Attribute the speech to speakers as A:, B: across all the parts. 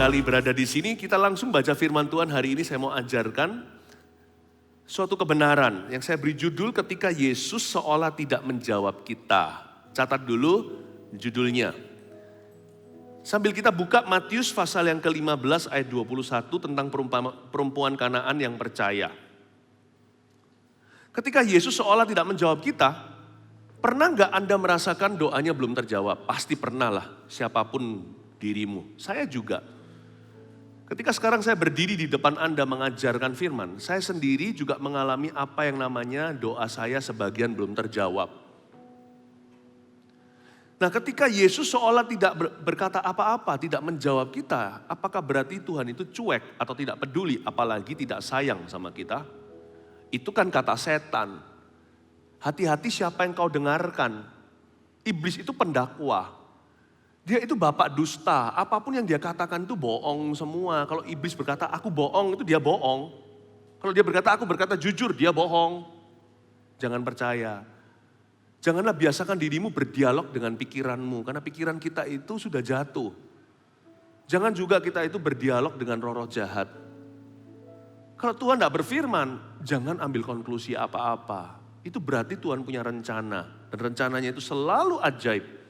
A: sekali berada di sini. Kita langsung baca firman Tuhan hari ini. Saya mau ajarkan suatu kebenaran yang saya beri judul ketika Yesus seolah tidak menjawab kita. Catat dulu judulnya. Sambil kita buka Matius pasal yang ke-15 ayat 21 tentang perempuan Kanaan yang percaya. Ketika Yesus seolah tidak menjawab kita, pernah nggak Anda merasakan doanya belum terjawab? Pasti pernah lah, siapapun dirimu. Saya juga. Ketika sekarang saya berdiri di depan Anda mengajarkan firman, saya sendiri juga mengalami apa yang namanya doa saya sebagian belum terjawab. Nah, ketika Yesus seolah tidak berkata apa-apa, tidak menjawab kita, apakah berarti Tuhan itu cuek atau tidak peduli, apalagi tidak sayang sama kita? Itu kan kata setan. Hati-hati siapa yang kau dengarkan. Iblis itu pendakwa. Dia itu bapak dusta, apapun yang dia katakan itu bohong semua. Kalau iblis berkata aku bohong, itu dia bohong. Kalau dia berkata aku berkata jujur, dia bohong. Jangan percaya. Janganlah biasakan dirimu berdialog dengan pikiranmu, karena pikiran kita itu sudah jatuh. Jangan juga kita itu berdialog dengan roh-roh jahat. Kalau Tuhan tidak berfirman, jangan ambil konklusi apa-apa. Itu berarti Tuhan punya rencana. Dan rencananya itu selalu ajaib.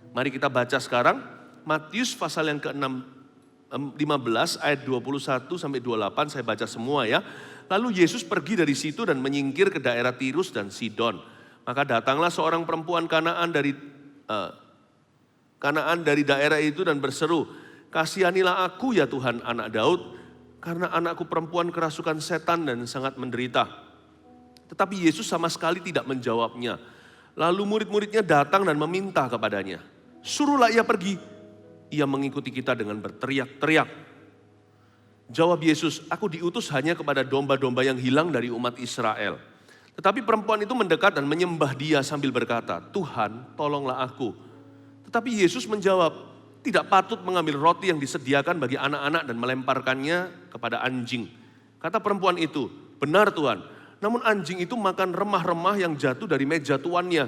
A: Mari kita baca sekarang Matius pasal yang ke-15 ayat 21 sampai 28, saya baca semua ya. Lalu Yesus pergi dari situ dan menyingkir ke daerah Tirus dan Sidon. Maka datanglah seorang perempuan Kanaan dari daerah itu dan berseru, "Kasihanilah aku ya Tuhan, anak Daud, karena anakku perempuan kerasukan setan dan sangat menderita." Tetapi Yesus sama sekali tidak menjawabnya. Lalu murid-muridnya datang dan meminta kepadanya, "Suruhlah ia pergi." Ia mengikuti kita dengan berteriak-teriak. Jawab Yesus, "Aku diutus hanya kepada domba-domba yang hilang dari umat Israel." Tetapi perempuan itu mendekat dan menyembah dia sambil berkata, "Tuhan, tolonglah aku." Tetapi Yesus menjawab, "Tidak patut mengambil roti yang disediakan bagi anak-anak dan melemparkannya kepada anjing." Kata perempuan itu, "Benar Tuhan, namun anjing itu makan remah-remah yang jatuh dari meja tuannya."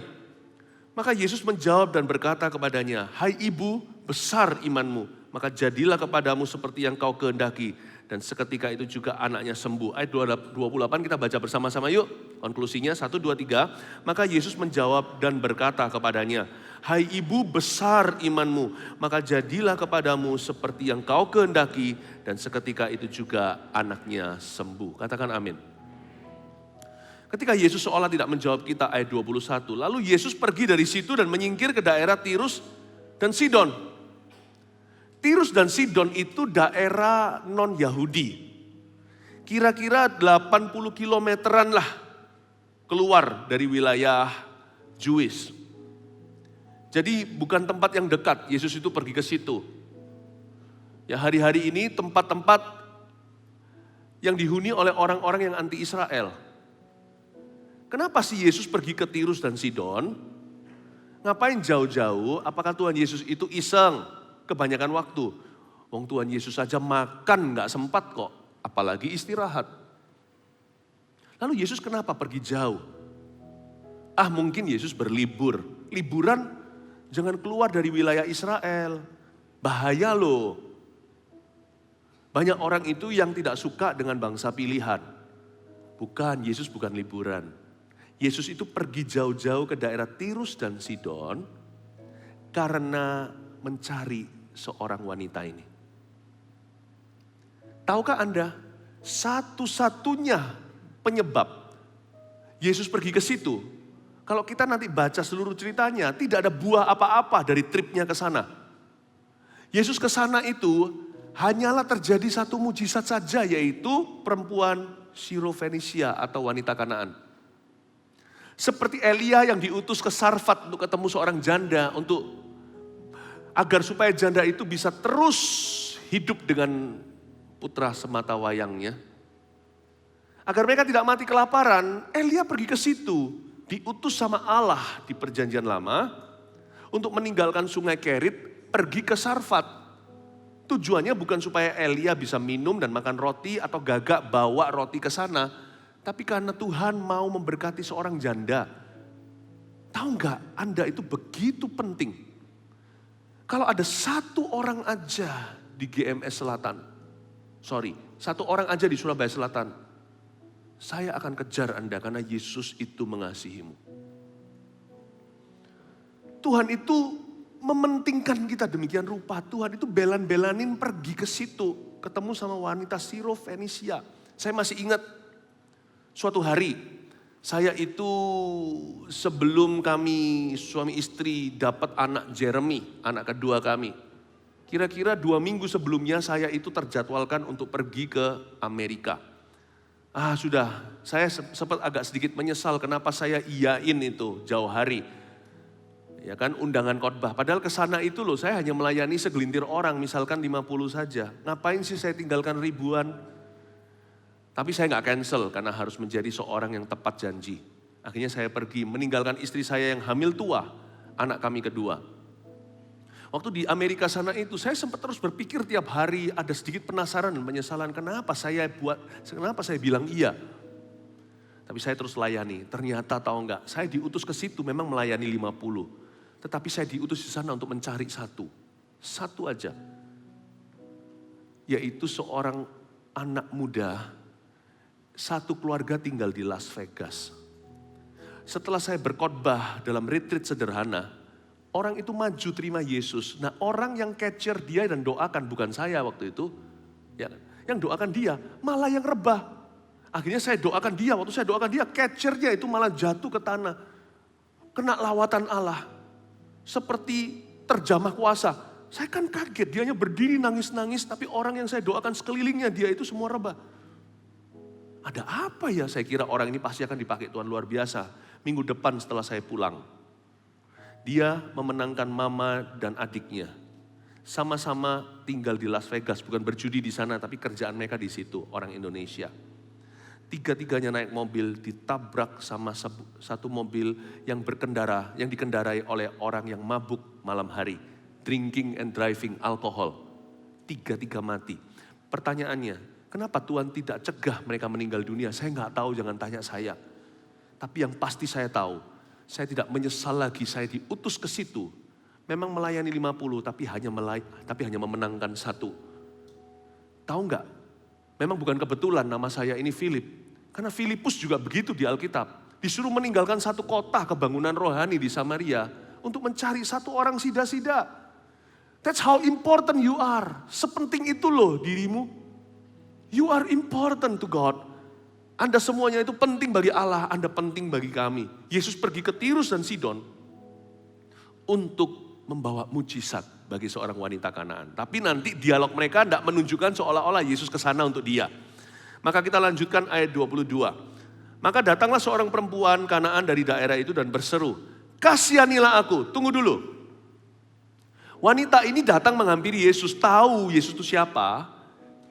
A: Maka Yesus menjawab dan berkata kepadanya, "Hai ibu, besar imanmu, maka jadilah kepadamu seperti yang kau kehendaki." Dan seketika itu juga anaknya sembuh. Ayat 28 kita baca bersama-sama yuk. Konklusinya 1, 2, 3. Maka Yesus menjawab dan berkata kepadanya, "Hai ibu, besar imanmu, maka jadilah kepadamu seperti yang kau kehendaki." Dan seketika itu juga anaknya sembuh. Katakan amin. Ketika Yesus seolah tidak menjawab kita, ayat 21. Lalu Yesus pergi dari situ dan menyingkir ke daerah Tirus dan Sidon. Tirus dan Sidon itu daerah non-Yahudi. Kira-kira 80 kilometeran lah keluar dari wilayah Jewish. Jadi bukan tempat yang dekat, Yesus itu pergi ke situ. Ya, hari-hari ini tempat-tempat yang dihuni oleh orang-orang yang anti-Israel. Kenapa sih Yesus pergi ke Tirus dan Sidon? Ngapain jauh-jauh? Apakah Tuhan Yesus itu iseng? Kebanyakan waktu. Wong Tuhan Yesus saja makan gak sempat kok. Apalagi istirahat. Lalu Yesus kenapa pergi jauh? Mungkin Yesus berlibur. Liburan jangan keluar dari wilayah Israel. Bahaya loh. Banyak orang itu yang tidak suka dengan bangsa pilihan. Bukan, Yesus bukan liburan. Yesus itu pergi jauh-jauh ke daerah Tirus dan Sidon karena mencari seorang wanita ini. Tahukah Anda, satu-satunya penyebab Yesus pergi ke situ, kalau kita nanti baca seluruh ceritanya, tidak ada buah apa-apa dari tripnya ke sana. Yesus ke sana itu hanyalah terjadi satu mujizat saja, yaitu perempuan Sirofenisia atau wanita Kanaan. Seperti Elia yang diutus ke Sarfat untuk ketemu seorang janda agar supaya janda itu bisa terus hidup dengan putra semata wayangnya. Agar mereka tidak mati kelaparan, Elia pergi ke situ, diutus sama Allah di perjanjian lama untuk meninggalkan sungai Kerit, pergi ke Sarfat. Tujuannya bukan supaya Elia bisa minum dan makan roti atau gagak bawa roti ke sana, tapi karena Tuhan mau memberkati seorang janda. Tahu nggak, Anda itu begitu penting. Kalau ada satu orang aja di GMS Selatan. Sorry, 1 orang aja di Surabaya Selatan. Saya akan kejar Anda karena Yesus itu mengasihimu. Tuhan itu mementingkan kita demikian rupa. Tuhan itu belan-belanin pergi ke situ. Ketemu sama wanita Sirofenisia. Saya masih ingat suatu hari. Saya itu sebelum kami suami istri dapat anak Jeremy, anak kedua kami. Kira-kira 2 minggu sebelumnya saya itu terjadwalkan untuk pergi ke Amerika. Sudah, saya sempat agak sedikit menyesal kenapa saya iyain itu jauh hari. Ya kan, undangan khotbah. Padahal ke sana itu loh, saya hanya melayani segelintir orang, misalkan 50 saja. Ngapain sih saya tinggalkan ribuan? Tapi saya nggak cancel karena harus menjadi seorang yang tepat janji. Akhirnya saya pergi meninggalkan istri saya yang hamil tua, anak kami kedua. Waktu di Amerika sana itu saya sempat terus berpikir tiap hari, ada sedikit penasaran dan penyesalan. Kenapa saya bilang iya? Tapi saya terus layani. Ternyata tahu nggak, saya diutus ke situ memang melayani 50. Tetapi saya diutus di sana untuk mencari satu aja. Yaitu seorang anak muda, satu keluarga tinggal di Las Vegas. Setelah saya berkhotbah dalam retreat sederhana, orang itu maju terima Yesus. Nah, orang yang capture dia dan doakan, bukan saya waktu itu. Ya, yang doakan dia, malah yang rebah. Akhirnya saya doakan dia, waktu saya doakan dia, catchernya itu malah jatuh ke tanah. Kena lawatan Allah. Seperti terjamah kuasa. Saya kan kaget, dianya berdiri nangis-nangis, tapi orang yang saya doakan sekelilingnya, dia itu semua rebah. Ada apa ya? Saya kira orang ini pasti akan dipakai Tuhan luar biasa. Minggu depan setelah saya pulang. Dia memenangkan mama dan adiknya. Sama-sama tinggal di Las Vegas, bukan berjudi di sana, tapi kerjaan mereka di situ, orang Indonesia. 3-tiganya naik mobil, ditabrak sama satu mobil yang dikendarai oleh orang yang mabuk malam hari. Drinking and driving alkohol. 3 mati. Pertanyaannya, kenapa Tuhan tidak cegah mereka meninggal dunia? Saya nggak tahu, jangan tanya saya. Tapi yang pasti saya tahu, saya tidak menyesal lagi, saya diutus ke situ. Memang melayani 50, tapi hanya memenangkan 1. Tahu nggak? Memang bukan kebetulan nama saya ini Philip. Karena Filipus juga begitu di Alkitab. Disuruh meninggalkan satu kota kebangunan rohani di Samaria untuk mencari 1 orang sida-sida. That's how important you are. Sepenting itu loh dirimu. You are important to God. Anda semuanya itu penting bagi Allah, Anda penting bagi kami. Yesus pergi ke Tirus dan Sidon untuk membawa mujizat bagi seorang wanita Kanaan. Tapi nanti dialog mereka tidak menunjukkan seolah-olah Yesus ke sana untuk dia. Maka kita lanjutkan ayat 22. Maka datanglah seorang perempuan Kanaan dari daerah itu dan berseru, "Kasihanilah aku." Tunggu dulu. Wanita ini datang menghampiri Yesus, tahu Yesus itu siapa.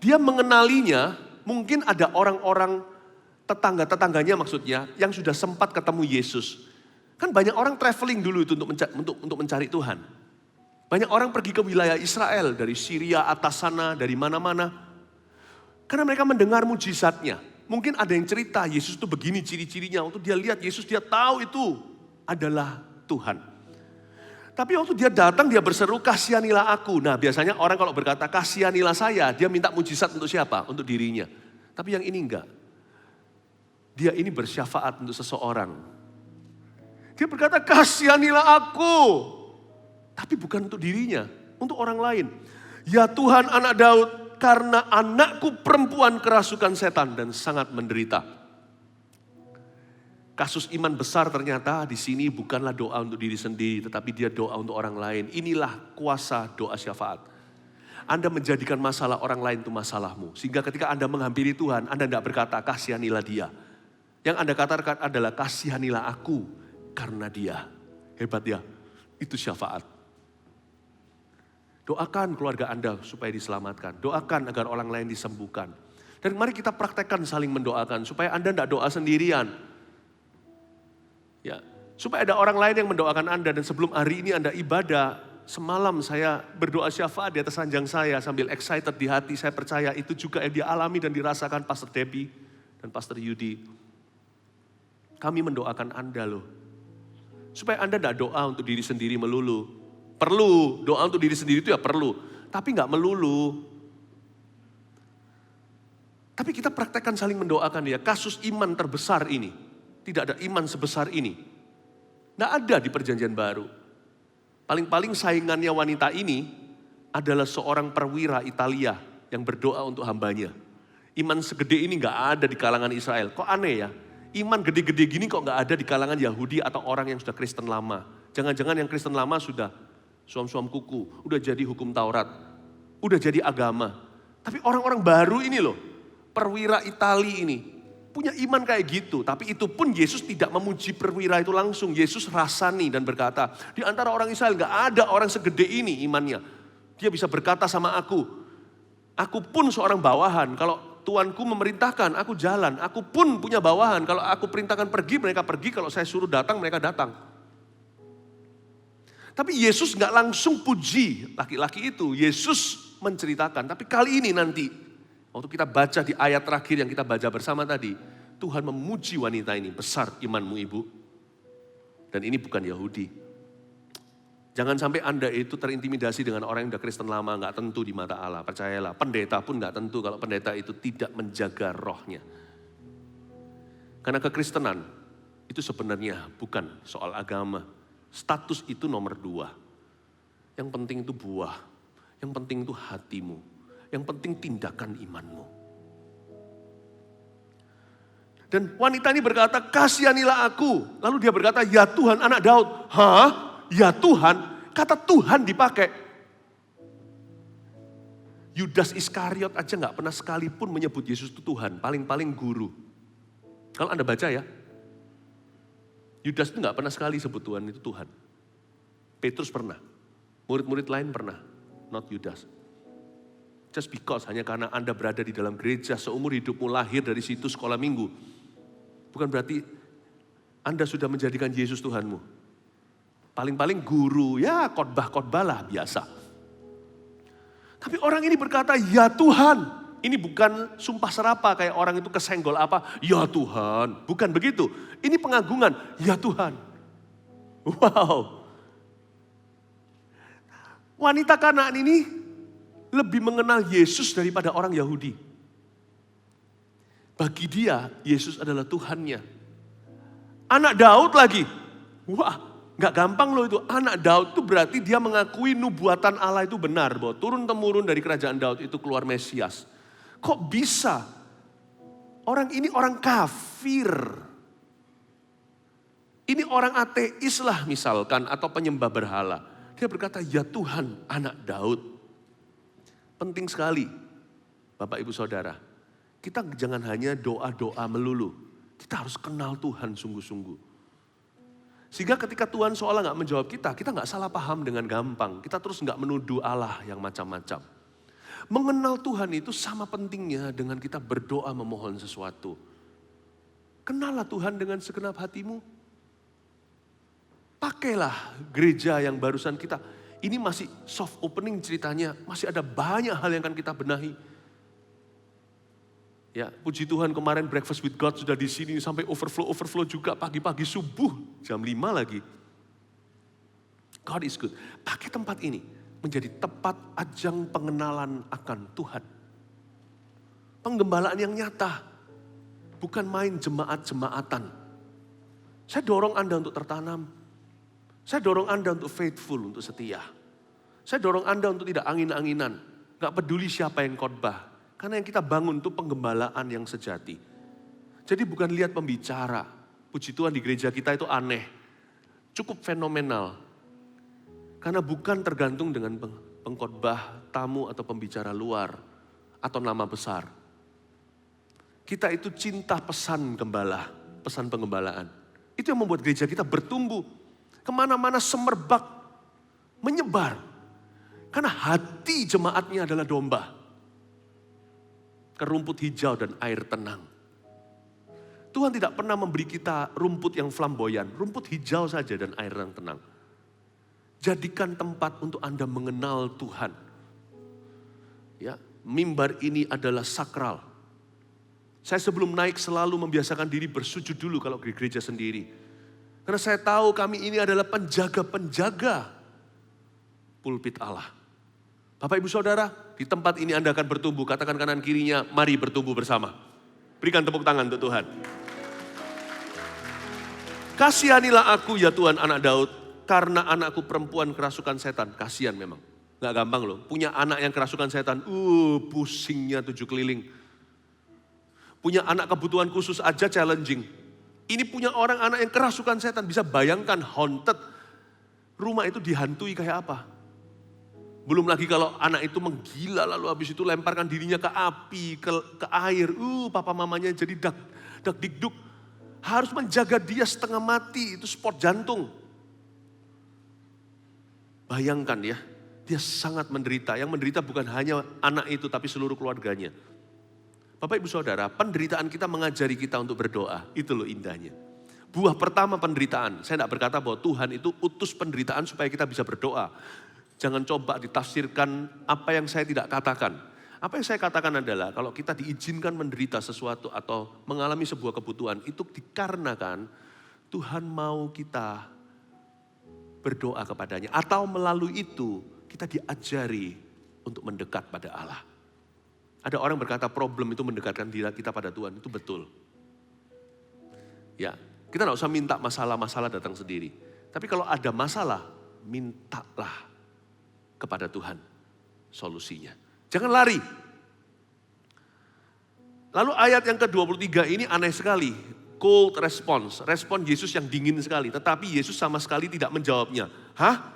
A: Dia mengenalinya, mungkin ada orang-orang tetangganya maksudnya, yang sudah sempat ketemu Yesus. Kan banyak orang traveling dulu itu untuk mencari Tuhan. Banyak orang pergi ke wilayah Israel, dari Syria atas sana, dari mana-mana. Karena mereka mendengar mujizatnya. Mungkin ada yang cerita, Yesus itu begini ciri-cirinya. Waktu dia lihat Yesus, dia tahu itu adalah Tuhan. Tapi waktu dia datang, dia berseru, "Kasihanilah aku." Nah, biasanya orang kalau berkata, "Kasihanilah saya," dia minta mujizat untuk siapa? Untuk dirinya. Tapi yang ini enggak. Dia ini bersyafaat untuk seseorang. Dia berkata, "Kasihanilah aku." Tapi bukan untuk dirinya, untuk orang lain. "Ya Tuhan, Anak Daud, karena anakku perempuan kerasukan setan dan sangat menderita." Kasus iman besar ternyata di sini bukanlah doa untuk diri sendiri, tetapi dia doa untuk orang lain. Inilah kuasa doa syafaat. Anda menjadikan masalah orang lain itu masalahmu. Sehingga ketika Anda menghampiri Tuhan, Anda tidak berkata, "Kasihanilah dia." Yang Anda katakan adalah, "Kasihanilah aku karena dia." Hebat ya, itu syafaat. Doakan keluarga Anda supaya diselamatkan. Doakan agar orang lain disembuhkan. Dan mari kita praktekkan saling mendoakan supaya Anda tidak doa sendirian. Ya, supaya ada orang lain yang mendoakan Anda. Dan sebelum hari ini Anda ibadah, semalam saya berdoa syafaat di atas ranjang saya sambil excited di hati. Saya percaya itu juga yang dialami dan dirasakan Pastor Debbie dan Pastor Yudi. Kami mendoakan Anda loh. Supaya Anda tidak doa untuk diri sendiri melulu. Perlu, doa untuk diri sendiri itu ya perlu. Tapi nggak melulu. Tapi kita praktekkan saling mendoakan ya. Kasus iman terbesar ini. Tidak ada iman sebesar ini. Nggak ada di perjanjian baru. Paling-paling saingannya wanita ini adalah seorang perwira Italia yang berdoa untuk hambanya. Iman segede ini nggak ada di kalangan Israel. Kok aneh ya? Iman gede-gede gini kok nggak ada di kalangan Yahudi atau orang yang sudah Kristen lama. Jangan-jangan yang Kristen lama sudah suam-suam kuku, udah jadi hukum Taurat, udah jadi agama. Tapi orang-orang baru ini loh, perwira Itali ini, punya iman kayak gitu. Tapi itu pun Yesus tidak memuji perwira itu langsung. Yesus rasani dan berkata, di antara orang Israel nggak ada orang segede ini imannya. Dia bisa berkata sama aku pun seorang bawahan, kalau Tuanku memerintahkan, aku jalan. Aku pun punya bawahan, kalau aku perintahkan pergi, mereka pergi. Kalau saya suruh datang, mereka datang. Tapi Yesus nggak langsung puji laki-laki itu. Yesus menceritakan. Tapi kali ini nanti, waktu kita baca di ayat terakhir yang kita baca bersama tadi, Tuhan memuji wanita ini, besar imanmu ibu. Dan ini bukan Yahudi. Jangan sampai Anda itu terintimidasi dengan orang yang udah Kristen lama, nggak tentu di mata Allah. Percayalah, pendeta pun nggak tentu kalau pendeta itu tidak menjaga rohnya. Karena kekristenan itu sebenarnya bukan soal agama. Status itu nomor 2. Yang penting itu buah. Yang penting itu hatimu. Yang penting tindakan imanmu. Dan wanita ini berkata, kasihanilah aku. Lalu dia berkata, ya Tuhan anak Daud. Hah? Ya Tuhan? Kata Tuhan dipakai. Yudas Iskariot aja gak pernah sekalipun menyebut Yesus itu Tuhan. Paling-paling guru. Kalau Anda baca ya. Yudas itu gak pernah sekali sebut Tuhan itu Tuhan. Petrus pernah. Murid-murid lain pernah. Not Yudas. Just because hanya karena Anda berada di dalam gereja seumur hidupmu lahir dari situ sekolah minggu. Bukan berarti Anda sudah menjadikan Yesus Tuhanmu. Paling-paling guru, ya khotbah-khotbah lah biasa. Tapi orang ini berkata, ya Tuhan. Ini bukan sumpah serapa kayak orang itu kesenggol apa. Ya Tuhan, bukan begitu. Ini pengagungan, ya Tuhan. Wow. Wanita Kanaan ini lebih mengenal Yesus daripada orang Yahudi. Bagi dia, Yesus adalah Tuhannya. Anak Daud lagi. Wah. Gak gampang loh itu, anak Daud itu berarti dia mengakui nubuatan Allah itu benar. Bahwa turun-temurun dari kerajaan Daud itu keluar Mesias. Kok bisa? Orang ini orang kafir. Ini orang ateis lah misalkan, atau penyembah berhala. Dia berkata, ya Tuhan anak Daud. Penting sekali Bapak Ibu Saudara. Kita jangan hanya doa-doa melulu. Kita harus kenal Tuhan sungguh-sungguh. Sehingga ketika Tuhan seolah gak menjawab kita gak salah paham dengan gampang. Kita terus gak menuduh Allah yang macam-macam. Mengenal Tuhan itu sama pentingnya dengan kita berdoa memohon sesuatu. Kenallah Tuhan dengan segenap hatimu. Pakailah gereja yang barusan kita. Ini masih soft opening ceritanya. Masih ada banyak hal yang akan kita benahi. Ya, puji Tuhan kemarin Breakfast with God sudah di sini sampai overflow juga pagi-pagi subuh jam 5 lagi. God is good. Pakai tempat ini menjadi tempat ajang pengenalan akan Tuhan. Penggembalaan yang nyata, bukan main jemaat-jemaatan. Saya dorong Anda untuk tertanam. Saya dorong Anda untuk faithful, untuk setia. Saya dorong Anda untuk tidak angin-anginan. Gak peduli siapa yang khotbah. Karena yang kita bangun itu penggembalaan yang sejati. Jadi bukan lihat pembicara. Puji Tuhan di gereja kita itu aneh. Cukup fenomenal. Karena bukan tergantung dengan pengkhotbah, tamu atau pembicara luar. Atau nama besar. Kita itu cinta pesan gembala, pesan penggembalaan. Itu yang membuat gereja kita bertumbuh. Kemana-mana semerbak, menyebar. Karena hati jemaatnya adalah domba. Ke rumput hijau dan air tenang. Tuhan tidak pernah memberi kita rumput yang flamboyan. Rumput hijau saja dan air yang tenang. Jadikan tempat untuk Anda mengenal Tuhan. Ya, mimbar ini adalah sakral. Saya sebelum naik selalu membiasakan diri bersujud dulu kalau di gereja sendiri. Karena saya tahu kami ini adalah penjaga-penjaga pulpit Allah. Bapak Ibu Saudara, di tempat ini Anda akan bertumbuh. Katakan kanan kirinya, mari bertumbuh bersama. Berikan tepuk tangan untuk Tuhan. Kasihanilah aku ya Tuhan anak Daud, karena anakku perempuan kerasukan setan. Kasihan memang, gak gampang loh. Punya anak yang kerasukan setan, pusingnya 7 keliling. Punya anak kebutuhan khusus aja challenging. Ini punya orang anak yang kerasukan setan, bisa bayangkan haunted. Rumah itu dihantui kayak apa? Belum lagi kalau anak itu menggila lalu habis itu lemparkan dirinya ke api, ke air. Papa mamanya jadi dak dikduk. Harus menjaga dia setengah mati, itu sport jantung. Bayangkan ya, dia sangat menderita. Yang menderita bukan hanya anak itu tapi seluruh keluarganya. Bapak Ibu Saudara, penderitaan kita mengajari kita untuk berdoa. Itu loh indahnya. Buah pertama penderitaan. Saya tidak berkata bahwa Tuhan itu utus penderitaan supaya kita bisa berdoa. Jangan coba ditafsirkan apa yang saya tidak katakan. Apa yang saya katakan adalah kalau kita diizinkan menderita sesuatu atau mengalami sebuah kebutuhan, itu dikarenakan Tuhan mau kita berdoa kepadanya. Atau melalui itu kita diajari untuk mendekat pada Allah. Ada orang berkata problem itu mendekatkan diri kita pada Tuhan, itu betul. Ya, kita tidak usah minta masalah-masalah datang sendiri. Tapi kalau ada masalah, mintalah kepada Tuhan solusinya. Jangan lari. Lalu ayat yang ke-23 ini aneh sekali. Cold response. Respon Yesus yang dingin sekali. Tetapi Yesus sama sekali tidak menjawabnya. Hah?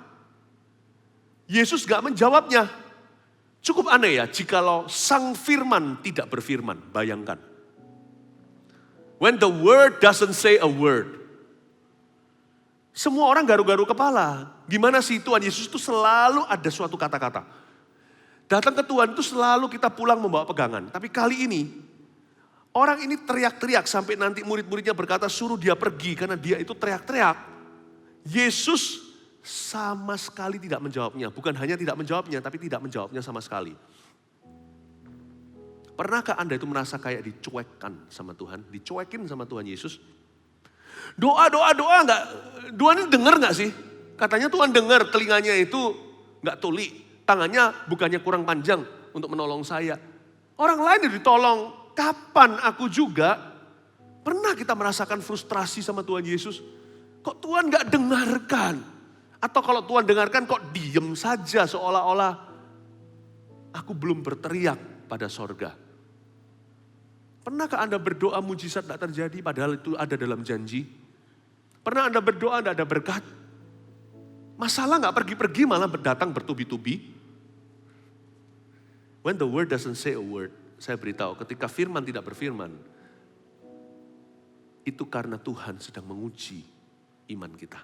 A: Yesus gak menjawabnya. Cukup aneh ya jikalau sang firman tidak berfirman. Bayangkan. When the word doesn't say a word. Semua orang garu-garu kepala. Gimana sih Tuhan Yesus itu selalu ada suatu kata-kata. Datang ke Tuhan itu selalu kita pulang membawa pegangan. Tapi kali ini, orang ini teriak-teriak sampai nanti murid-muridnya berkata suruh dia pergi karena dia itu teriak-teriak. Yesus sama sekali tidak menjawabnya. Bukan hanya tidak menjawabnya, tapi tidak menjawabnya sama sekali. Pernahkah Anda itu merasa kayak dicuekkan sama Tuhan? Dicuekin sama Tuhan Yesus? Doa enggak, Tuhan dengar enggak sih? Katanya Tuhan dengar, telinganya itu enggak tuli. Tangannya bukannya kurang panjang untuk menolong saya. Orang lain yang ditolong, kapan aku juga? Pernah kita merasakan frustrasi sama Tuhan Yesus? Kok Tuhan gak dengarkan? Atau kalau Tuhan dengarkan kok diem saja seolah-olah aku belum berteriak pada sorga. Pernahkah Anda berdoa mujizat gak terjadi padahal itu ada dalam janji? Pernah Anda berdoa gak ada berkat? Masalah gak pergi-pergi malah datang bertubi-tubi? When the word doesn't say a word, saya beritahu ketika firman tidak berfirman, itu karena Tuhan sedang menguji iman kita.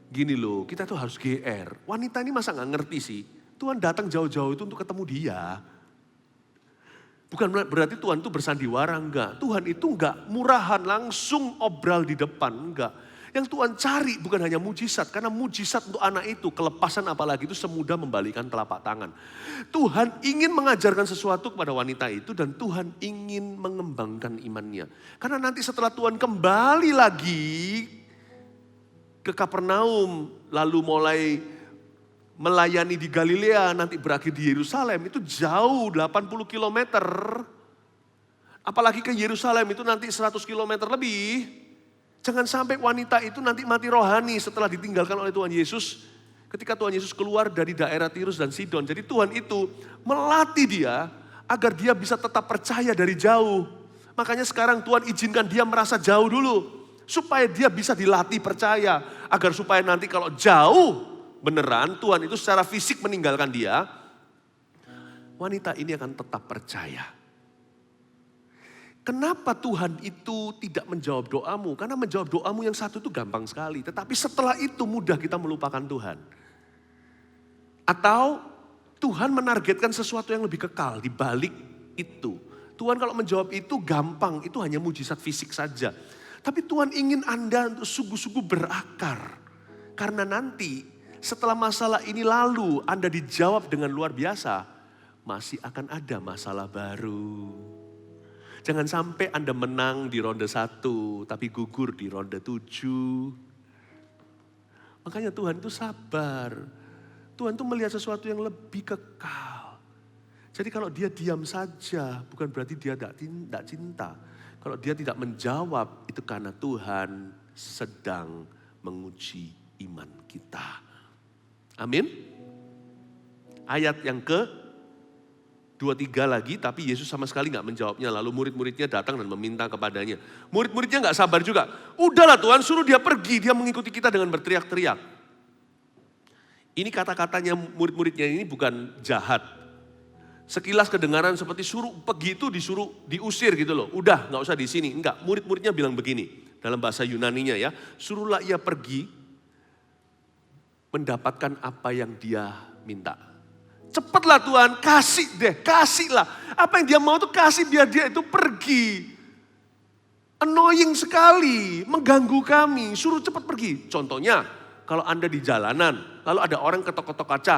A: Gini loh, kita tuh harus GR. Wanita ini masa gak ngerti sih, Tuhan datang jauh-jauh itu untuk ketemu dia. Bukan berarti Tuhan itu bersandiwara, enggak. Tuhan itu enggak murahan langsung obral di depan, enggak. Yang Tuhan cari bukan hanya mujizat, karena mujizat untuk anak itu, kelepasan apalagi itu semudah membalikan telapak tangan. Tuhan ingin mengajarkan sesuatu kepada wanita itu dan Tuhan ingin mengembangkan imannya. Karena nanti setelah Tuhan kembali lagi ke Kapernaum, lalu mulai melayani di Galilea, nanti berakhir di Yerusalem, itu jauh 80 kilometer. Apalagi ke Yerusalem itu nanti 100 kilometer lebih. Jangan sampai wanita itu nanti mati rohani setelah ditinggalkan oleh Tuhan Yesus. Ketika Tuhan Yesus keluar dari daerah Tirus dan Sidon. Jadi Tuhan itu melatih dia agar dia bisa tetap percaya dari jauh. Makanya sekarang Tuhan izinkan dia merasa jauh dulu. Supaya dia bisa dilatih percaya. Agar supaya nanti kalau jauh beneran Tuhan itu secara fisik meninggalkan dia. Wanita ini akan tetap percaya. Kenapa Tuhan itu tidak menjawab doamu? Karena menjawab doamu yang satu itu gampang sekali. Tetapi setelah itu mudah kita melupakan Tuhan. Atau Tuhan menargetkan sesuatu yang lebih kekal di balik itu. Tuhan kalau menjawab itu gampang, itu hanya mujizat fisik saja. Tapi Tuhan ingin Anda untuk sungguh-sungguh berakar. Karena nanti setelah masalah ini lalu Anda dijawab dengan luar biasa. Masih akan ada masalah baru. Jangan sampai Anda menang di ronde 1, tapi gugur di ronde 7. Makanya Tuhan itu sabar. Tuhan tuh melihat sesuatu yang lebih kekal. Jadi kalau dia diam saja, bukan berarti dia tidak cinta. Kalau dia tidak menjawab, itu karena Tuhan sedang menguji iman kita. Amin. Ayat yang ke-23 lagi, tapi Yesus sama sekali gak menjawabnya. Lalu murid-muridnya datang dan meminta kepadanya. Murid-muridnya gak sabar juga. Udahlah Tuhan, suruh dia pergi. Dia mengikuti kita dengan berteriak-teriak. Ini kata-katanya murid-muridnya ini bukan jahat. Sekilas kedengaran seperti suruh pergi itu disuruh diusir gitu loh. Udah gak usah di sini. Enggak, murid-muridnya bilang begini. Dalam bahasa Yunaninya ya. Suruhlah ia pergi mendapatkan apa yang dia minta. Cepatlah Tuhan, kasih deh, kasihlah. Apa yang dia mau tuh kasih biar dia itu pergi. Annoying sekali, mengganggu kami, suruh cepat pergi. Contohnya, kalau Anda di jalanan, lalu ada orang ketok-ketok kaca,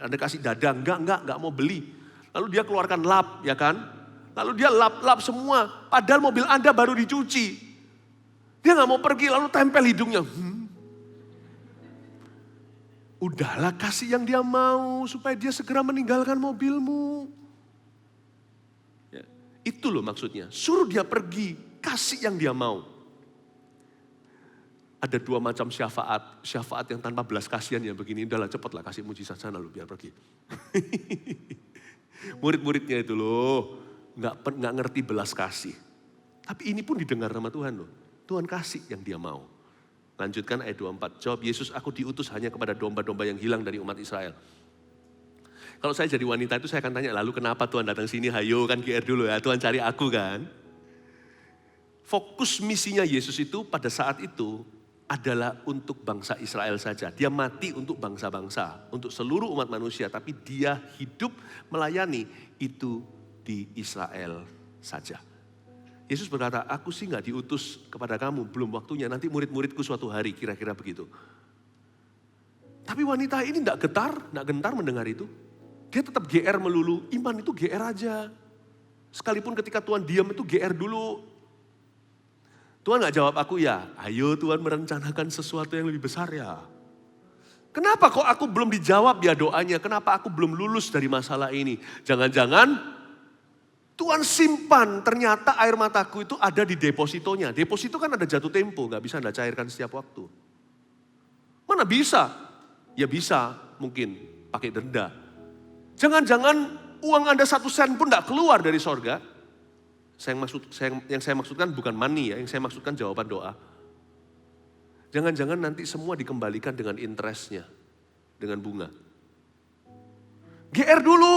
A: Anda kasih dada, enggak mau beli. Lalu dia keluarkan lap, ya kan? Lalu dia lap semua, padahal mobil Anda baru dicuci. Dia gak mau pergi, lalu tempel hidungnya. Udahlah kasih yang dia mau supaya dia segera meninggalkan mobilmu. Ya, itu loh maksudnya. Suruh dia pergi, kasih yang dia mau. Ada dua macam syafaat. Syafaat yang tanpa belas kasihan ya begini. Udahlah cepatlah kasih mujizat sana loh biar pergi. Murid-muridnya itu loh. Gak ngerti belas kasih. Tapi ini pun didengar sama Tuhan loh. Tuhan kasih yang dia mau. Lanjutkan ayat 24. Jawab Yesus, aku diutus hanya kepada domba-domba yang hilang dari umat Israel. Kalau saya jadi wanita itu saya akan tanya, lalu kenapa Tuhan datang sini? Hayo kan GR dulu ya, Tuhan cari aku kan. Fokus misinya Yesus itu pada saat itu adalah untuk bangsa Israel saja. Dia mati untuk bangsa-bangsa, untuk seluruh umat manusia. Tapi dia hidup melayani itu di Israel saja. Yesus berkata, aku sih gak diutus kepada kamu, belum waktunya, nanti murid-muridku suatu hari, kira-kira begitu. Tapi wanita ini gak gentar mendengar itu. Dia tetap GR melulu, iman itu GR aja. Sekalipun ketika Tuhan diam itu GR dulu. Tuhan gak jawab aku ya, ayo Tuhan merencanakan sesuatu yang lebih besar ya. Kenapa kok aku belum dijawab ya doanya, kenapa aku belum lulus dari masalah ini. Jangan-jangan Tuhan simpan, ternyata air mataku itu ada di depositonya. Deposito kan ada jatuh tempo, gak bisa Anda cairkan setiap waktu. Mana bisa? Ya bisa, mungkin pakai denda. Jangan-jangan uang Anda 1 sen pun gak keluar dari sorga. Yang saya maksudkan bukan money ya, yang saya maksudkan jawaban doa. Jangan-jangan nanti semua dikembalikan dengan interestnya, dengan bunga. GR dulu,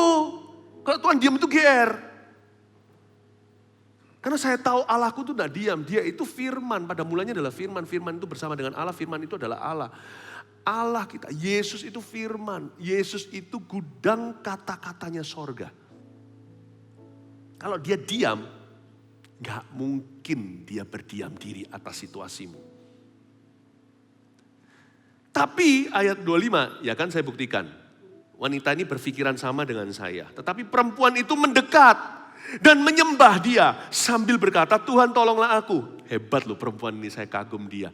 A: kalau Tuhan diam itu GR. Karena saya tahu Allahku itu tidak diam, dia itu firman, pada mulanya adalah firman, firman itu bersama dengan Allah, firman itu adalah Allah. Allah kita, Yesus itu firman, Yesus itu gudang kata-katanya sorga. Kalau dia diam, gak mungkin dia berdiam diri atas situasimu. Tapi ayat 25, ya kan saya buktikan, wanita ini berpikiran sama dengan saya. Tetapi perempuan itu mendekat dan menyembah dia sambil berkata, Tuhan tolonglah aku. Hebat loh perempuan ini, saya kagum dia.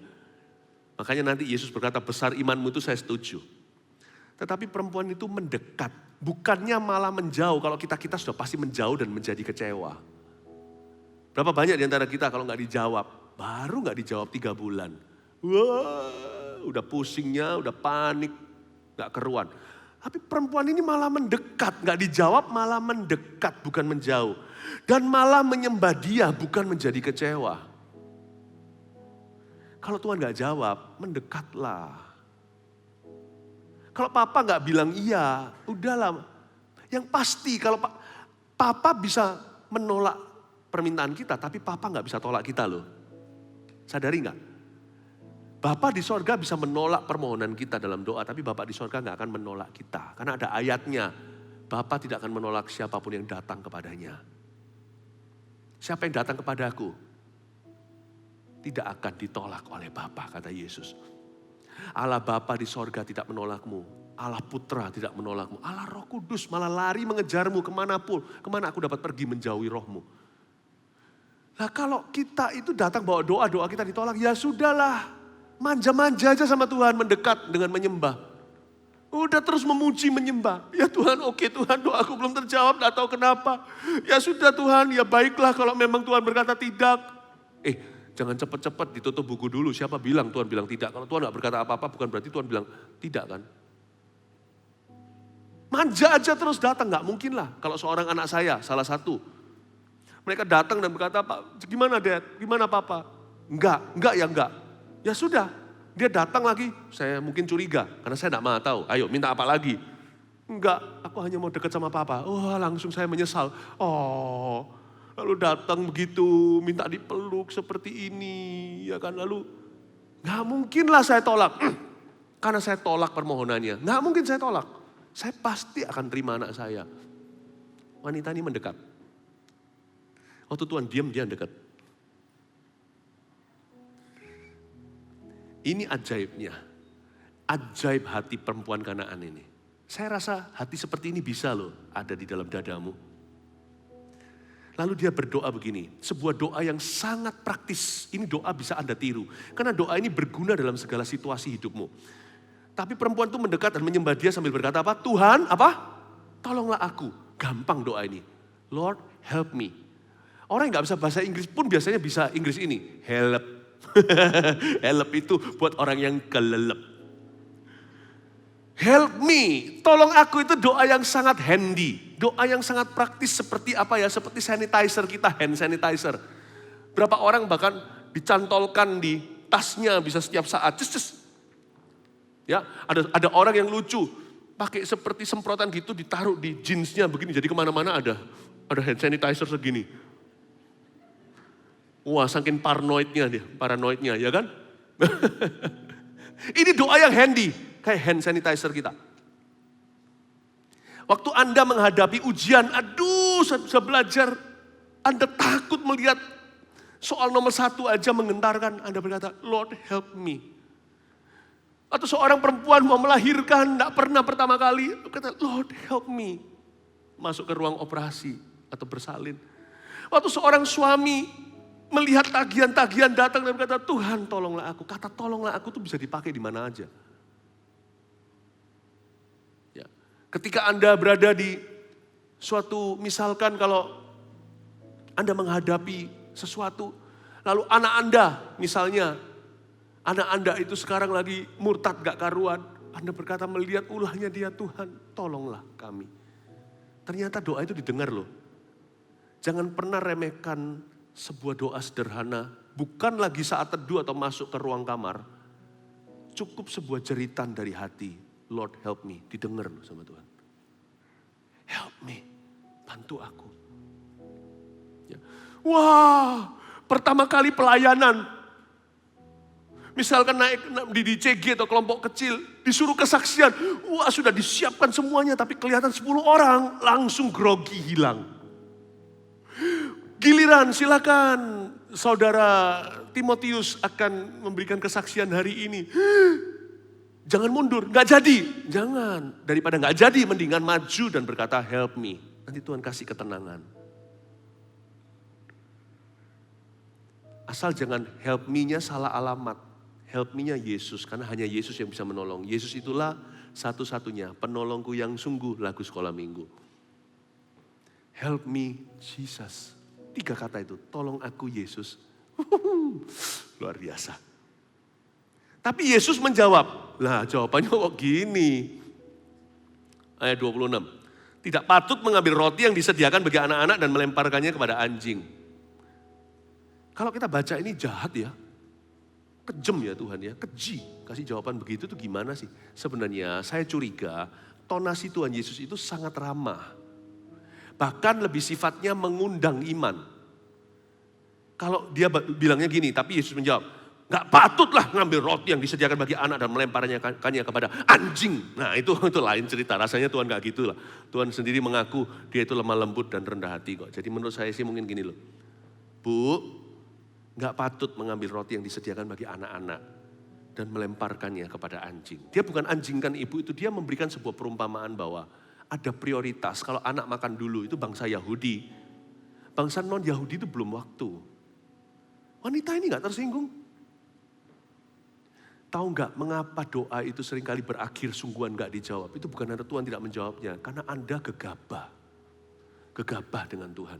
A: Makanya nanti Yesus berkata, besar imanmu itu saya setuju. Tetapi perempuan itu mendekat, bukannya malah menjauh. Kalau kita sudah pasti menjauh dan menjadi kecewa. Berapa banyak di antara kita kalau gak dijawab, baru gak dijawab 3 bulan. Wah, udah pusingnya, udah panik, gak keruan. Tapi perempuan ini malah mendekat, gak dijawab malah mendekat bukan menjauh. Dan malah menyembah dia bukan menjadi kecewa. Kalau Tuhan gak jawab, mendekatlah. Kalau papa gak bilang iya, udahlah. Yang pasti kalau papa bisa menolak permintaan kita, tapi papa gak bisa tolak kita loh. Sadari gak? Bapa di sorga bisa menolak permohonan kita dalam doa, tapi Bapa di sorga gak akan menolak kita. Karena ada ayatnya, Bapa tidak akan menolak siapapun yang datang kepadanya. Siapa yang datang kepadaku, tidak akan ditolak oleh Bapa, kata Yesus. Allah Bapa di sorga tidak menolakmu, Allah Putra tidak menolakmu, Allah Roh Kudus malah lari mengejarmu kemanapun, kemana aku dapat pergi menjauhi rohmu. Nah kalau kita itu datang bawa doa kita ditolak, ya sudahlah. Manja-manja aja sama Tuhan, mendekat dengan menyembah. Udah terus memuji, menyembah. Ya Tuhan, oke Tuhan, doaku belum terjawab, gak tahu kenapa. Ya sudah Tuhan, ya baiklah kalau memang Tuhan berkata tidak. Jangan cepat-cepat ditutup buku dulu. Siapa bilang Tuhan bilang tidak? Kalau Tuhan gak berkata apa-apa, bukan berarti Tuhan bilang tidak kan? Manja aja terus datang, gak mungkin lah. Kalau seorang anak saya, salah satu. Mereka datang dan berkata, Pak, gimana Dad? Gimana Papa? Enggak ya enggak. Ya sudah, dia datang lagi, saya mungkin curiga. Karena saya gak mau tahu, ayo minta apa lagi? Enggak, aku hanya mau dekat sama Papa. Oh langsung saya menyesal. Oh, lalu datang begitu, minta dipeluk seperti ini. Ya kan, lalu gak mungkin lah saya tolak. Karena saya tolak permohonannya. Gak mungkin saya tolak. Saya pasti akan terima anak saya. Wanita ini mendekat. Waktu Tuhan diam, dia dekat. Ini ajaibnya. Ajaib hati perempuan Kanaan ini. Saya rasa hati seperti ini bisa loh ada di dalam dadamu. Lalu dia berdoa begini. Sebuah doa yang sangat praktis. Ini doa bisa Anda tiru. Karena doa ini berguna dalam segala situasi hidupmu. Tapi perempuan itu mendekat dan menyembah dia sambil berkata apa? Tuhan, apa? Tolonglah aku. Gampang doa ini. Lord, help me. Orang yang gak bisa bahasa Inggris pun biasanya bisa Inggris ini. Help. Help itu buat orang yang kelelep. Help me. Tolong aku itu doa yang sangat handy. Doa yang sangat praktis seperti apa ya? Seperti sanitizer kita, hand sanitizer. Berapa orang bahkan dicantolkan di tasnya bisa setiap saat. Ya, ada orang yang lucu. Pakai seperti semprotan gitu ditaruh di jeansnya begini. Jadi kemana-mana ada hand sanitizer segini. Wah, saking paranoidnya ya kan? Ini doa yang handy, kayak hand sanitizer kita. Waktu Anda menghadapi ujian, aduh saya belajar, Anda takut melihat soal nomor 1 aja menggentarkan, Anda berkata, Lord help me. Atau seorang perempuan mau melahirkan, tidak pernah pertama kali, kata Lord help me. Masuk ke ruang operasi atau bersalin. Waktu seorang suami melihat tagihan-tagihan datang dan berkata, Tuhan tolonglah aku. Kata tolonglah aku itu bisa dipakai di mana aja. Ya. Ketika Anda berada di suatu, misalkan kalau Anda menghadapi sesuatu, lalu anak Anda misalnya, anak Anda itu sekarang lagi murtad gak karuan. Anda berkata melihat ulahnya dia, Tuhan tolonglah kami. Ternyata doa itu didengar loh. Jangan pernah remehkan sebuah doa sederhana, bukan lagi saat teduh atau masuk ke ruang kamar. Cukup sebuah jeritan dari hati. Lord help me, didengar loh sama Tuhan. Help me, bantu aku. Ya. Wah, pertama kali pelayanan. Misalkan naik di CG atau kelompok kecil, disuruh kesaksian. Wah sudah disiapkan semuanya, tapi kelihatan 10 orang langsung grogi hilang. Giliran silakan saudara Timotius akan memberikan kesaksian hari ini. Jangan mundur, gak jadi. Jangan, daripada gak jadi mendingan maju dan berkata help me. Nanti Tuhan kasih ketenangan. Asal jangan help me-nya salah alamat. Help me-nya Yesus, karena hanya Yesus yang bisa menolong. Yesus itulah satu-satunya penolongku yang sungguh, lagu sekolah minggu. Help me Jesus. 3 kata itu, tolong aku Yesus. Luar biasa. Tapi Yesus menjawab, lah jawabannya kok gini. Ayat 26, tidak patut mengambil roti yang disediakan bagi anak-anak dan melemparkannya kepada anjing. Kalau kita baca ini jahat ya, kejem ya Tuhan ya, keji. Kasih jawaban begitu tuh gimana sih? Sebenarnya saya curiga tonasi Tuhan Yesus itu sangat ramah. Bahkan lebih sifatnya mengundang iman. Kalau dia bilangnya gini, tapi Yesus menjawab, gak patutlah ngambil roti yang disediakan bagi anak dan melemparnya kepada anjing. Nah itu lain cerita, rasanya Tuhan gak gitu lah. Tuhan sendiri mengaku dia itu lemah lembut dan rendah hati kok. Jadi menurut saya sih mungkin gini loh. Bu, gak patut mengambil roti yang disediakan bagi anak-anak dan melemparkannya kepada anjing. Dia bukan anjing kan ibu itu, dia memberikan sebuah perumpamaan bahwa ada prioritas. Kalau anak makan dulu itu bangsa Yahudi. Bangsa non-Yahudi itu belum waktu. Wanita ini gak tersinggung. Tahu nggak mengapa doa itu seringkali berakhir sungguhan nggak dijawab? Itu bukan karena Tuhan tidak menjawabnya, karena Anda gegabah. Gegabah dengan Tuhan.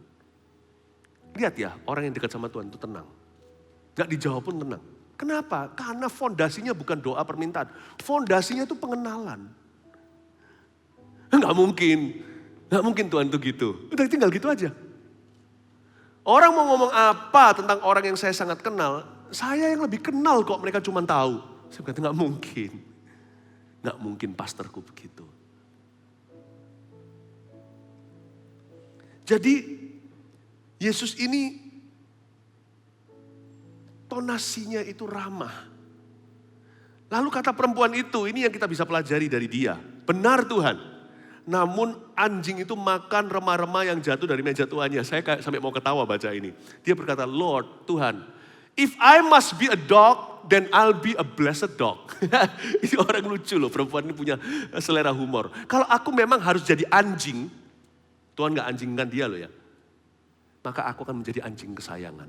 A: Lihat ya, orang yang dekat sama Tuhan itu tenang. Nggak dijawab pun tenang. Kenapa? Karena fondasinya bukan doa permintaan. Fondasinya itu pengenalan. Nggak mungkin Tuhan itu gitu. Udah tinggal gitu aja. Orang mau ngomong apa tentang orang yang saya sangat kenal, saya yang lebih kenal kok, mereka cuma tahu. Saya berkata nggak mungkin. Nggak mungkin pastorku begitu. Jadi Yesus ini tonasinya itu ramah. Lalu kata perempuan itu, ini yang kita bisa pelajari dari dia. Benar Tuhan. Namun anjing itu makan remah-remah yang jatuh dari meja tuannya. Saya kayak sampai mau ketawa baca ini. Dia berkata, Lord, Tuhan, if I must be a dog, then I'll be a blessed dog. Ini orang lucu loh, perempuan ini punya selera humor. Kalau aku memang harus jadi anjing, Tuhan gak anjingkan dia loh ya. Maka aku akan menjadi anjing kesayangan.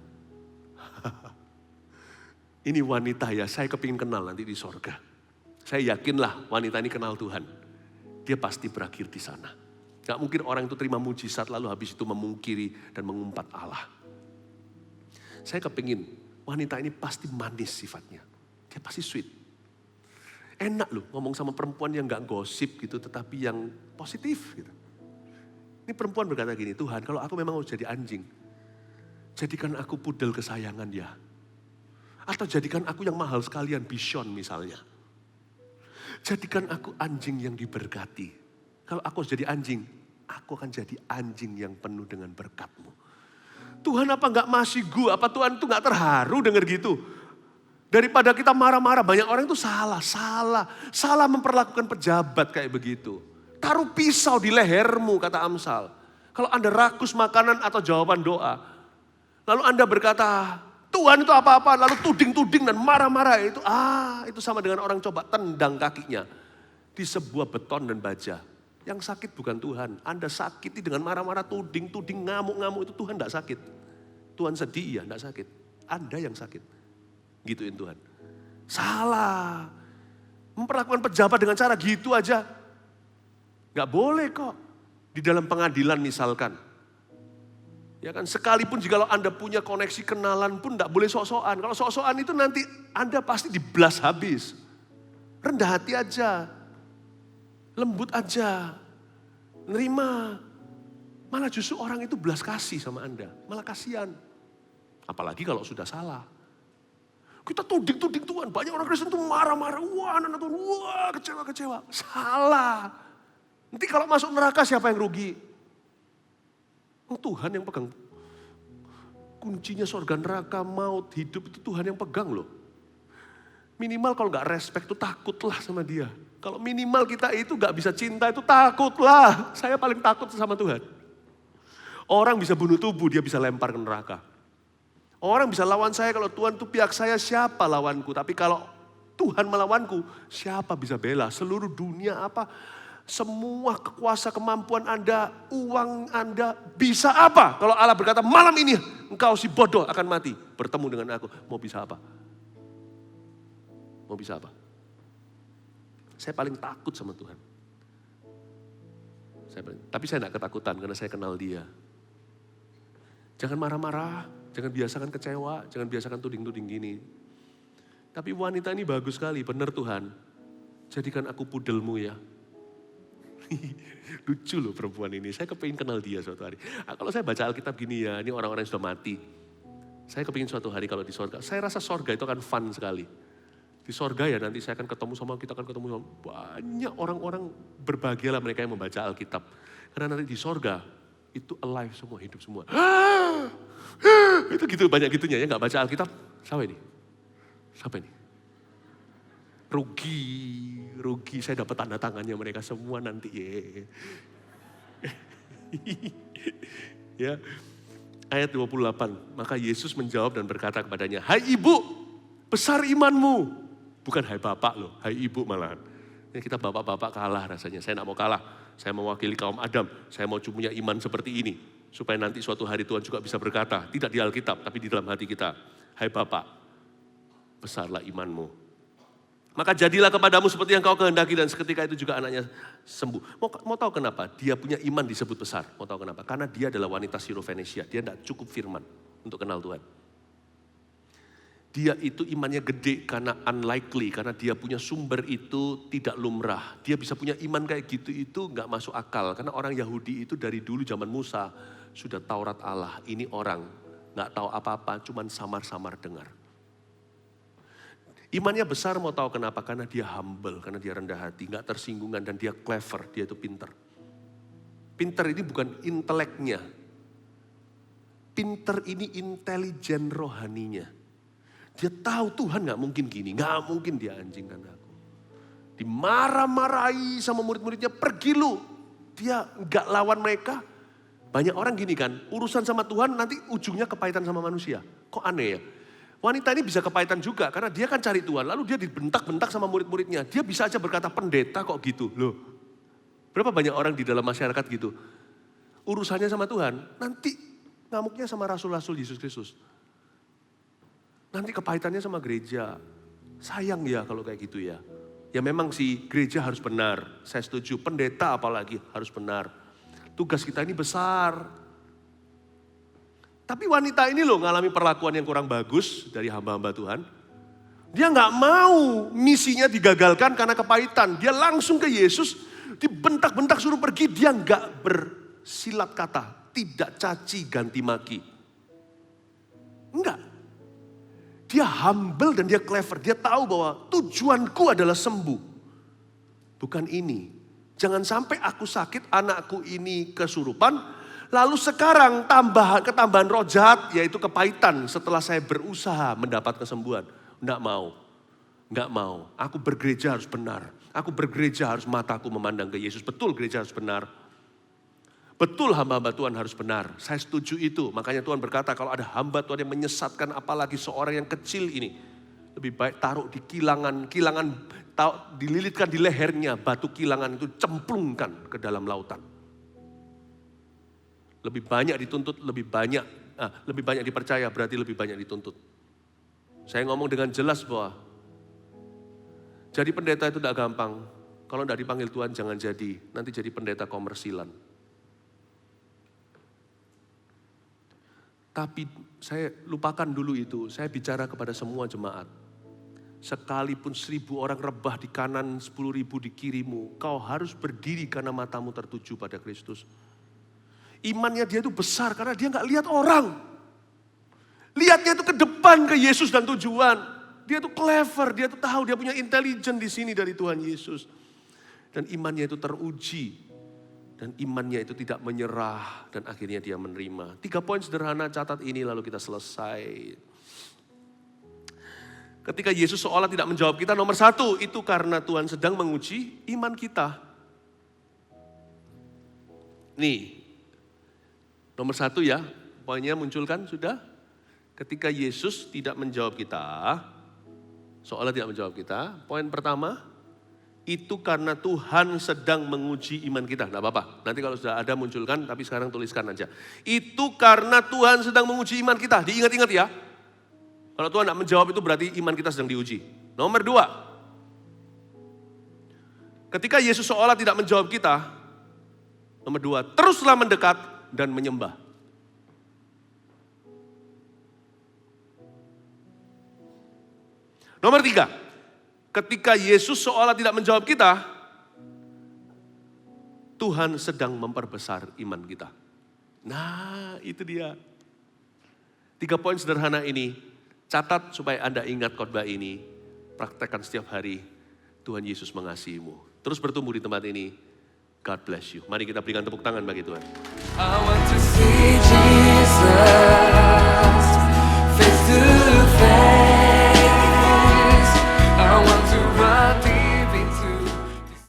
A: Ini wanita ya, saya kepingin kenal nanti di sorga. Saya yakinlah wanita ini kenal Tuhan. Dia pasti berakhir di sana. Gak mungkin orang itu terima mujizat lalu habis itu memungkiri dan mengumpat Allah. Saya kepingin wanita ini pasti manis sifatnya. Dia pasti sweet. Enak loh ngomong sama perempuan yang gak gosip gitu tetapi yang positif gitu. Ini perempuan berkata gini, Tuhan kalau aku memang harus jadi anjing, jadikan aku pudel kesayangan ya. Atau jadikan aku yang mahal sekalian, bison misalnya. Jadikan aku anjing yang diberkati. Kalau aku harus jadi anjing, aku akan jadi anjing yang penuh dengan berkat-Mu. Tuhan apa enggak masih gue? Apa Tuhan itu enggak terharu dengar gitu? Daripada kita marah-marah, banyak orang itu salah memperlakukan pejabat kayak begitu. Taruh pisau di lehermu, kata Amsal. Kalau Anda rakus makanan atau jawaban doa, lalu Anda berkata, Tuhan itu apa-apa, lalu tuding-tuding dan marah-marah itu sama dengan orang coba tendang kakinya di sebuah beton dan baja. Yang sakit bukan Tuhan, Anda sakiti dengan marah-marah, tuding-tuding, ngamuk-ngamuk itu Tuhan tidak sakit. Tuhan sedih ya, tidak sakit. Anda yang sakit, gituin Tuhan. Salah, memperlakukan pejabat dengan cara gitu aja, nggak boleh kok. Di dalam pengadilan misalkan. Ya kan, sekalipun jika Anda punya koneksi kenalan pun tidak boleh sok-sokan. Kalau sok-sokan itu nanti Anda pasti diblas habis. Rendah hati aja. Lembut aja. Nerima. Malah justru orang itu belas kasih sama Anda. Malah kasihan. Apalagi kalau sudah salah. Kita tuding-tuding Tuhan. Banyak orang Kristen itu marah-marah. Wah anak Tuhan, wah kecewa-kecewa. Salah. Nanti kalau masuk neraka siapa yang rugi? Tuhan yang pegang kuncinya surga, neraka, maut, hidup itu Tuhan yang pegang loh. Minimal kalau gak respect itu takutlah sama dia. Kalau minimal kita itu gak bisa cinta itu takutlah. Saya paling takut sama Tuhan. Orang bisa bunuh tubuh, dia bisa lempar ke neraka. Orang bisa lawan saya, kalau Tuhan itu pihak saya, siapa lawanku? Tapi kalau Tuhan melawanku, siapa bisa bela? Seluruh dunia apa? Semua kekuasa kemampuan Anda, uang Anda, bisa apa? Kalau Allah berkata malam ini engkau si bodoh akan mati. Bertemu dengan aku, mau bisa apa? Mau bisa apa? Saya paling takut sama Tuhan. Tapi saya tidak ketakutan karena saya kenal Dia. Jangan marah-marah, jangan biasakan kecewa, jangan biasakan tuding-tuding gini. Tapi wanita ini bagus sekali, benar Tuhan. Jadikan aku pudelmu ya. Lucu loh perempuan ini, saya kepingin kenal dia suatu hari. Kalau saya baca Alkitab gini ya, ini orang-orang yang sudah mati. Saya kepingin suatu hari kalau di sorga, saya rasa sorga itu akan fun sekali. Di sorga ya nanti saya akan ketemu sama, kita akan ketemu sama banyak orang-orang, berbahagialah mereka yang membaca Alkitab. Karena nanti di sorga, itu alive semua, hidup semua. Itu gitu, banyak gitunya ya, gak baca Alkitab, siapa ini? Rugi, saya dapat tanda tangannya mereka semua nanti. Ya. Ayat 28, maka Yesus menjawab dan berkata kepadanya, hai ibu, besar imanmu. Bukan hai bapak loh, hai ibu malahan. Ya, kita bapak-bapak kalah rasanya, saya tidak mau kalah. Saya mewakili kaum Adam, saya mau punya iman seperti ini. Supaya nanti suatu hari Tuhan juga bisa berkata, tidak di Alkitab, tapi di dalam hati kita. Hai bapak, besarlah imanmu. Maka jadilah kepadamu seperti yang kau kehendaki dan seketika itu juga anaknya sembuh. Mau tahu kenapa? Dia punya iman disebut besar. Mau tahu kenapa? Karena dia adalah wanita Syro-Fenisia. Dia tidak cukup firman untuk kenal Tuhan. Dia itu imannya gede karena unlikely, karena dia punya sumber itu tidak lumrah. Dia bisa punya iman kayak gitu itu nggak masuk akal. Karena orang Yahudi itu dari dulu zaman Musa sudah Taurat Allah. Ini orang nggak tahu apa-apa, cuman samar-samar dengar. Imannya besar, mau tahu kenapa? Karena dia humble, karena dia rendah hati, nggak tersinggungan, dan dia clever, dia itu pinter. Pinter ini bukan inteleknya. Pinter ini intelijen rohaninya. Dia tahu Tuhan gak mungkin gini, gak mungkin dia anjingkan aku. Dimarah-marahi sama murid-muridnya, pergi lu. Dia gak lawan mereka. Banyak orang gini kan, urusan sama Tuhan nanti ujungnya kepahitan sama manusia. Kok aneh ya? Wanita ini bisa kepahitan juga karena dia kan cari Tuhan. Lalu dia dibentak-bentak sama murid-muridnya. Dia bisa aja berkata pendeta kok gitu. Loh, berapa banyak orang di dalam masyarakat gitu. Urusannya sama Tuhan, nanti ngamuknya sama rasul-rasul Yesus Kristus. Nanti kepahitannya sama gereja. Sayang ya kalau kayak gitu ya. Ya memang sih gereja harus benar. Saya setuju. Pendeta apalagi harus benar. Tugas kita ini besar. Tapi wanita ini loh ngalami perlakuan yang kurang bagus dari hamba-hamba Tuhan. Dia gak mau misinya digagalkan karena kepahitan. Dia langsung ke Yesus. Dibentak-bentak suruh pergi. Dia gak bersilat kata. Tidak caci ganti maki. Enggak. Dia humble dan dia clever. Dia tahu bahwa tujuanku adalah sembuh. Bukan ini. Jangan sampai aku sakit, anakku ini kesurupan. Lalu sekarang ketambahan roh jahat, yaitu kepahitan setelah saya berusaha mendapat kesembuhan. Enggak mau. Enggak mau. Aku bergereja harus benar. Aku bergereja harus mataku memandang ke Yesus. Betul gereja harus benar. Betul hamba-hamba Tuhan harus benar. Saya setuju itu. Makanya Tuhan berkata kalau ada hamba Tuhan yang menyesatkan apalagi seorang yang kecil ini. Lebih baik taruh di kilangan dililitkan di lehernya. Batu kilangan itu cemplungkan ke dalam lautan. Lebih banyak dituntut, lebih banyak dipercaya berarti lebih banyak dituntut. Saya ngomong dengan jelas bahwa jadi pendeta itu tidak gampang. Kalau tidak dipanggil Tuhan jangan jadi. Nanti jadi pendeta komersilan. Tapi saya lupakan dulu itu, saya bicara kepada semua jemaat. Sekalipun 1.000 orang rebah di kanan, 10.000 di kirimu, kau harus berdiri karena matamu tertuju pada Kristus. Imannya dia itu besar karena dia gak lihat orang. Lihatnya itu ke depan ke Yesus dan tujuan. Dia itu clever, dia itu tahu, dia punya intelijen di sini dari Tuhan Yesus. Dan imannya itu teruji. Dan imannya itu tidak menyerah dan akhirnya dia menerima. 3 poin sederhana, catat ini lalu kita selesai. Ketika Yesus seolah tidak menjawab kita, nomor 1 itu karena Tuhan sedang menguji iman kita. Nih, nomor 1 ya, poinnya munculkan sudah. Ketika Yesus tidak menjawab kita, seolah tidak menjawab kita, poin pertama, itu karena Tuhan sedang menguji iman kita. Tidak apa-apa, nanti kalau sudah ada munculkan, tapi sekarang tuliskan aja. Itu karena Tuhan sedang menguji iman kita. Diingat-ingat ya. Kalau Tuhan tidak menjawab itu berarti iman kita sedang diuji. Nomor 2. Ketika Yesus seolah tidak menjawab kita. Nomor 2, teruslah mendekat dan menyembah. Nomor 3. Ketika Yesus seolah tidak menjawab kita, Tuhan sedang memperbesar iman kita. Nah, itu dia. 3 poin sederhana ini, catat supaya Anda ingat khotbah ini, praktekkan setiap hari. Tuhan Yesus mengasihimu. Terus bertumbuh di tempat ini. God bless you. Mari kita berikan tepuk tangan bagi Tuhan. I want to see